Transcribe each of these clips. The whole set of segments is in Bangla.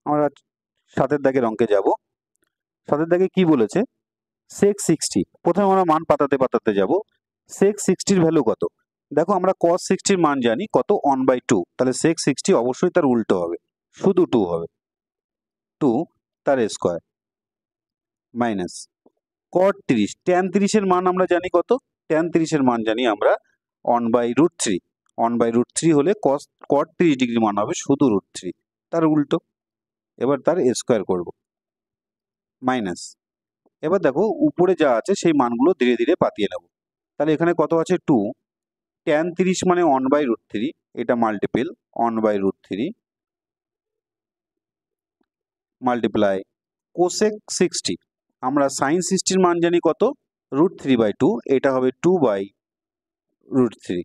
আমরা 7 দাগের অঙ্কে যাব। 7 দাগে কি বলেছে? sec 60। প্রথমে আমরা মান পাতাতে পাতাতে যাব। sec 60 এর ভ্যালু কত? দেখো আমরা cos 60 এর মান জানি কত, 1/2। তাহলে sec 60 অবশ্যই তার উল্টো হবে, শুধু 2 হবে, 2 তার স্কয়ার মাইনাস cot 30। tan 30 এর মান আমরা জানি কত? tan 30 এর মান জানি আমরা 1/√3। 1/√3 হলে cot 30 ডিগ্রি মান হবে শুধু √3, তার উল্টো। এবার তার স্কয়ার করব মাইনাস। এবার দেখো উপরে যা আছে সেই মানগুলো ধীরে ধীরে পাতিয়ে নেব। তাহলে এখানে কত আছে? 2। tan 30 মানে 1/√3, এটা মাল্টিপল 1/√3 মাল্টিপ্লাই কোসেক 60। আমরা sin 60 এর মান জানি কত? √3/2, এটা হবে 2/√3।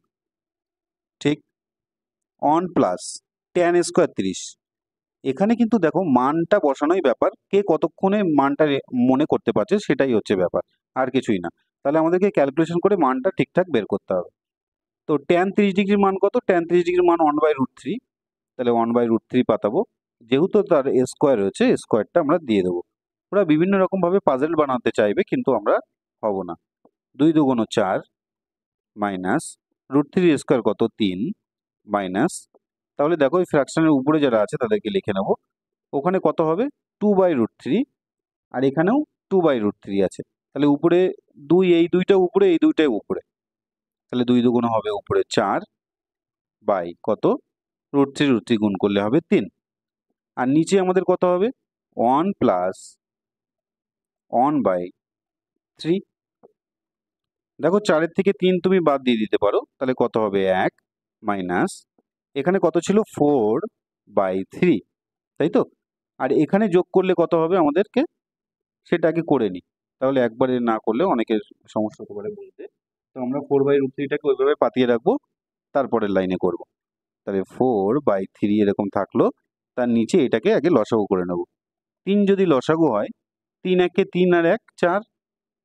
ঠিক, অন প্লাস tan স্কয়ার 30। এখানে কিন্তু দেখো মানটা বসানোই ব্যাপার, কে কতক্ষণে মানটা মনে করতে পারছে সেটাই হচ্ছে ব্যাপার, আর কিছুই না। তাহলে আমাদেরকে ক্যালকুলেশন করে মানটা ঠিকঠাক বের করতে হবে। তো tan 30 ডিগ্রির মান কত? tan 30 ডিগ্রির মান 1/√3। তাহলে 1/√3 পাতাবো, যেহেতু তার স্কয়ার রয়েছে স্কয়ারটা আমরা দিয়ে দেবো। ওরা বিভিন্ন রকম ভাবে পাজল বানাতে চাইবে, কিন্তু আমরা হব না। 2 2 4 মাইনাস √3 স্কয়ার কত? 3 মাইনাস, তাহলে দেখো এই ফ্র্যাকশনের উপরে যারা আছে তাদেরকে লিখে নেব। ওখানে কত হবে? 2/√3, আর এখানেও 2/√3 আছে। তাহলে উপরে 2, এই দুইটা উপরে, এই দুইটাই উপরে। তাহলে 2 2 হবে উপরে 4 বাই কত? √3 গুণ করলে হবে 3। আর নিচে আমাদের কত হবে? 1 প্লাস 1/3। দেখো 4 এর থেকে 3 তুমি বাদ দিয়ে দিতে পারো, তাহলে কত হবে? 1 মাইনাস, এখানে কত ছিল? 4/3, তাই তো? আর এখানে যোগ করলে কত হবে আমাদেরকে, সেটা আগে করে নিই। তাহলে একবারে না করলে অনেকের সমস্যা হতে পারে বুঝতে। তো আমরা 4/√3টাকে ওইভাবে পাতিয়ে রাখবো, তারপরের লাইনে করব। তাহলে 4/3 এরকম থাকলো, তার নিচে এটাকে আগে লসাগু করে নেব। 3 যদি লসাগু হয়, 3 একে 3 আর 1 4,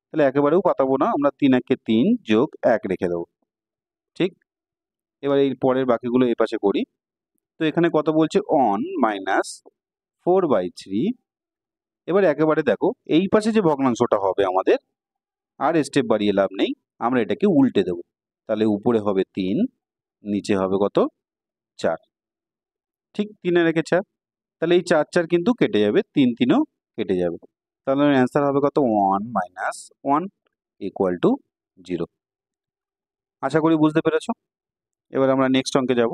তাহলে একেবারেও পাতাবো না, আমরা 3 একে 3 যোগ 1 রেখে দেবো। ঠিক, এবার এই পরের বাকিগুলো এই পাশে করি। তো এখানে কত বলছে? On minus 4/3। এবার একেবারে দেখো এই পাশে যে ভগ্নাংশটা হবে আমাদের, আর স্টেপ বাড়িয়ে লাভ নেই, আমরা এটাকে উল্টে দেব। তাহলে উপরে হবে 3, নিচে হবে কত? 4। ঠিক, 3 এর একে 4, তাহলে এই 4 4 কিন্তু কেটে যাবে, 3 3ও কেটে যাবে। তাহলে অ্যান্সার হবে কত? 1 মাইনাস 1 ইকুয়াল টু 0। আশা করি বুঝতে পেরেছো। এবার আমরা নেক্সট অঙ্কে যাব।